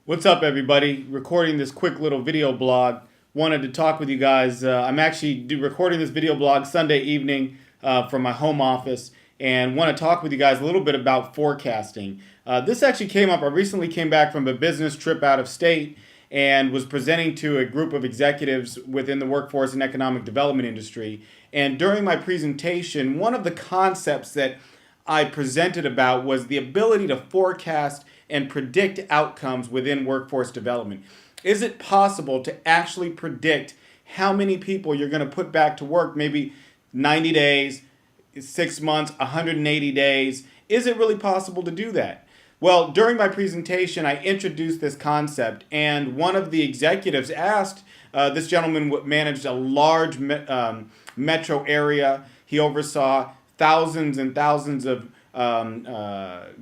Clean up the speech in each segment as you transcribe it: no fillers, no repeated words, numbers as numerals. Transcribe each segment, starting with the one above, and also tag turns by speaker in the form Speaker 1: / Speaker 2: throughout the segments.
Speaker 1: What's up, everybody? Recording this quick little video blog. Wanted to talk with you guys. I'm actually recording this video blog Sunday evening from my home office and want to talk with you guys a little bit about forecasting. This actually came up. I recently came back from a business trip out of state and was presenting to a group of executives within the workforce and economic development industry. And during my presentation, one of the concepts that I presented about was the ability to forecast and predict outcomes within workforce development. Is it possible to actually predict how many people you're going to put back to work, maybe 90 days, 6 months, 180 days? Is it really possible to do that? Well, during my presentation, I introduced this concept, and one of the executives asked, this gentleman managed a large metro area. He oversaw thousands and thousands of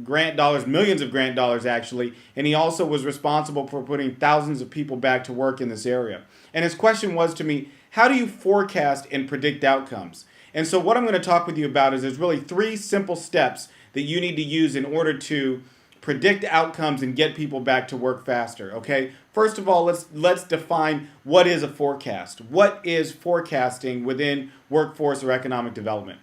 Speaker 1: grant dollars, millions of grant dollars actually, and he also was responsible for putting thousands of people back to work in this area. And his question was to me, how do you forecast and predict outcomes? And so what I'm going to talk with you about is there's really three simple steps that you need to use in order to predict outcomes and get people back to work faster. Okay, first of all, let's define what is a forecast. What is forecasting within workforce or economic development?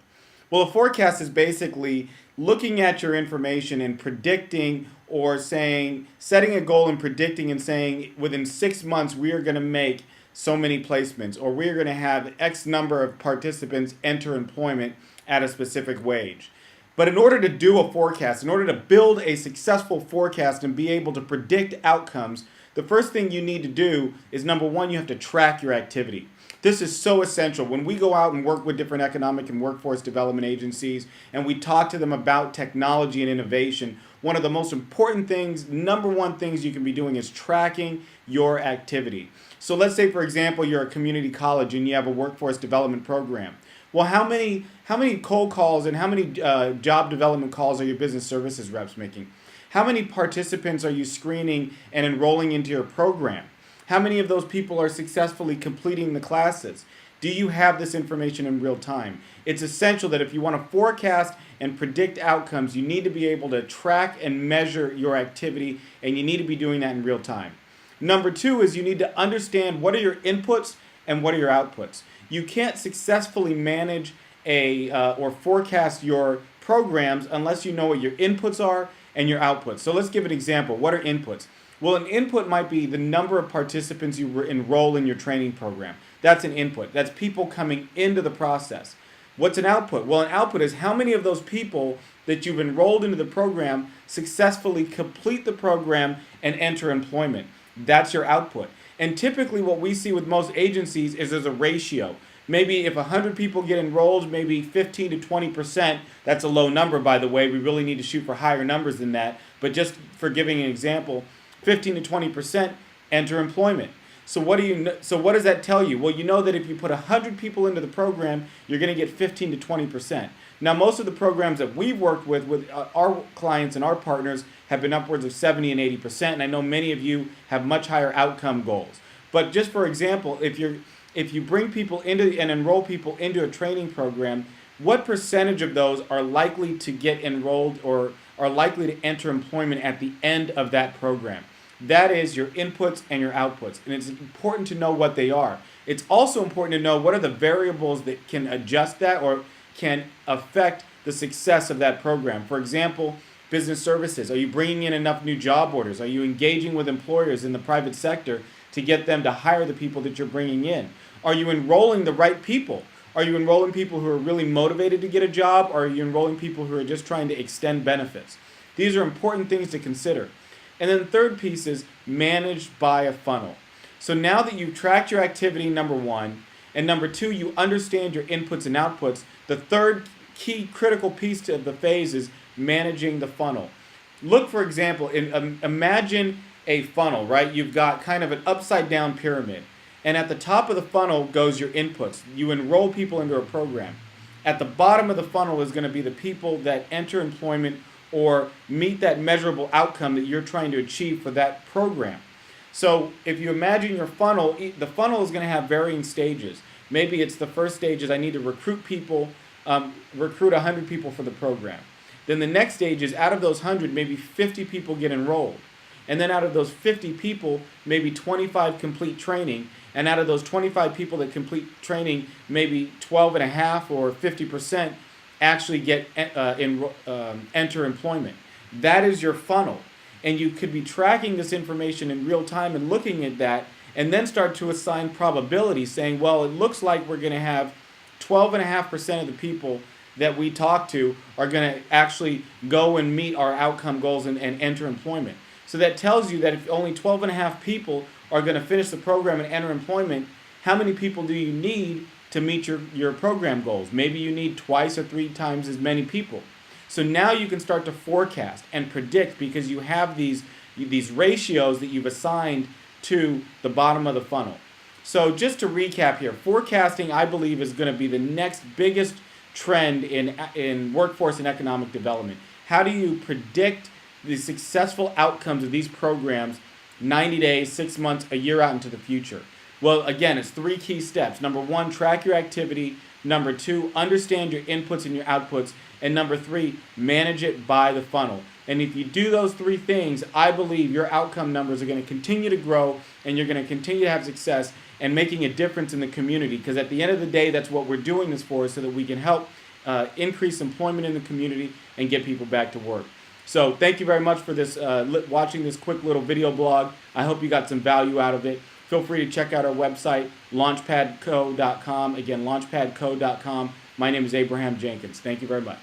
Speaker 1: Well, a forecast is basically looking at your information and predicting, or saying, setting a goal and predicting and saying within 6 months we are going to make so many placements, or we're going to have X number of participants enter employment at a specific wage. But in order to do a forecast, in order to build a successful forecast and be able to predict outcomes, the first thing you need to do is, number one, you have to track your activity. This is so essential. When we go out and work with different economic and workforce development agencies and we talk to them about technology and innovation, one of the most important things, number one things you can be doing is tracking your activity. So let's say, for example, you're a community college and you have a workforce development program. Well, how many cold calls and how many job development calls are your business services reps making? How many participants are you screening and enrolling into your program? How many of those people are successfully completing the classes? Do you have this information in real time? It's essential that if you want to forecast and predict outcomes, you need to be able to track and measure your activity, and you need to be doing that in real time. Number two is you need to understand what are your inputs and what are your outputs. You can't successfully manage or forecast your programs unless you know what your inputs are and your outputs. So let's give an example. What are inputs? Well, an input might be the number of participants you enroll in your training program. That's an input. That's people coming into the process. What's an output? Well, an output is how many of those people that you've enrolled into the program successfully complete the program and enter employment. That's your output. And typically what we see with most agencies is there's a ratio. Maybe if 100 people get enrolled, maybe 15 to 20%. That's a low number, by the way. We really need to shoot for higher numbers than that. But just for giving an example, 15 to 20% enter employment. So what does that tell you? Well, you know that if you put 100 people into the program, you're going to get 15 to 20%. Now, most of the programs that we've worked with our clients and our partners have been upwards of 70 and 80%, and I know many of you have much higher outcome goals. But just for example, if you bring people into and enroll people into a training program, what percentage of those are likely to get enrolled or are likely to enter employment at the end of that program? That is your inputs and your outputs, and it's important to know what they are. It's also important to know what are the variables that can adjust that or can affect the success of that program. For example, business services. Are you bringing in enough new job orders? Are you engaging with employers in the private sector to get them to hire the people that you're bringing in? Are you enrolling the right people? Are you enrolling people who are really motivated to get a job, or are you enrolling people who are just trying to extend benefits? These are important things to consider. And then the third piece is managed by a funnel. So now that you've tracked your activity, number one, and number two, you understand your inputs and outputs, the third key critical piece of the phase is managing the funnel. Look, for example, imagine a funnel, right? You've got kind of an upside down pyramid. And at the top of the funnel goes your inputs. You enroll people into a program. At the bottom of the funnel is going to be the people that enter employment or meet that measurable outcome that you're trying to achieve for that program. So if you imagine your funnel, the funnel is going to have varying stages. Maybe it's the first stage is I need to recruit people, recruit 100 people for the program. Then the next stage is out of those 100, maybe 50 people get enrolled. And then out of those 50 people, maybe 25 complete training. And out of those 25 people that complete training, maybe 12 and a half or 50% actually get enter employment. That is your funnel. And you could be tracking this information in real time and looking at that, and then start to assign probability, saying, well, it looks like we're going to have 12.5% of the people that we talk to are going to actually go and meet our outcome goals and enter employment. So that tells you that if only 12.5 people are going to finish the program and enter employment, how many people do you need to meet your program goals? Maybe you need twice or 3 times as many people. So now you can start to forecast and predict, because you have these ratios that you've assigned to the bottom of the funnel. So just to recap here, forecasting, I believe, is going to be the next biggest trend in workforce and economic development. How do you predict the successful outcomes of these programs 90 days, 6 months, a year out into the future? Well, again, it's 3 key steps. Number 1, track your activity. Number 2, understand your inputs and your outputs. And number 3, manage it by the funnel. And if you do those 3 things, I believe your outcome numbers are going to continue to grow, and you're going to continue to have success and making a difference in the community. Because at the end of the day, that's what we're doing this for, so that we can help increase employment in the community and get people back to work. So thank you very much for this watching this quick little video blog. I hope you got some value out of it. Feel free to check out our website, launchpadco.com. Again, launchpadco.com. My name is Abraham Jenkins. Thank you very much.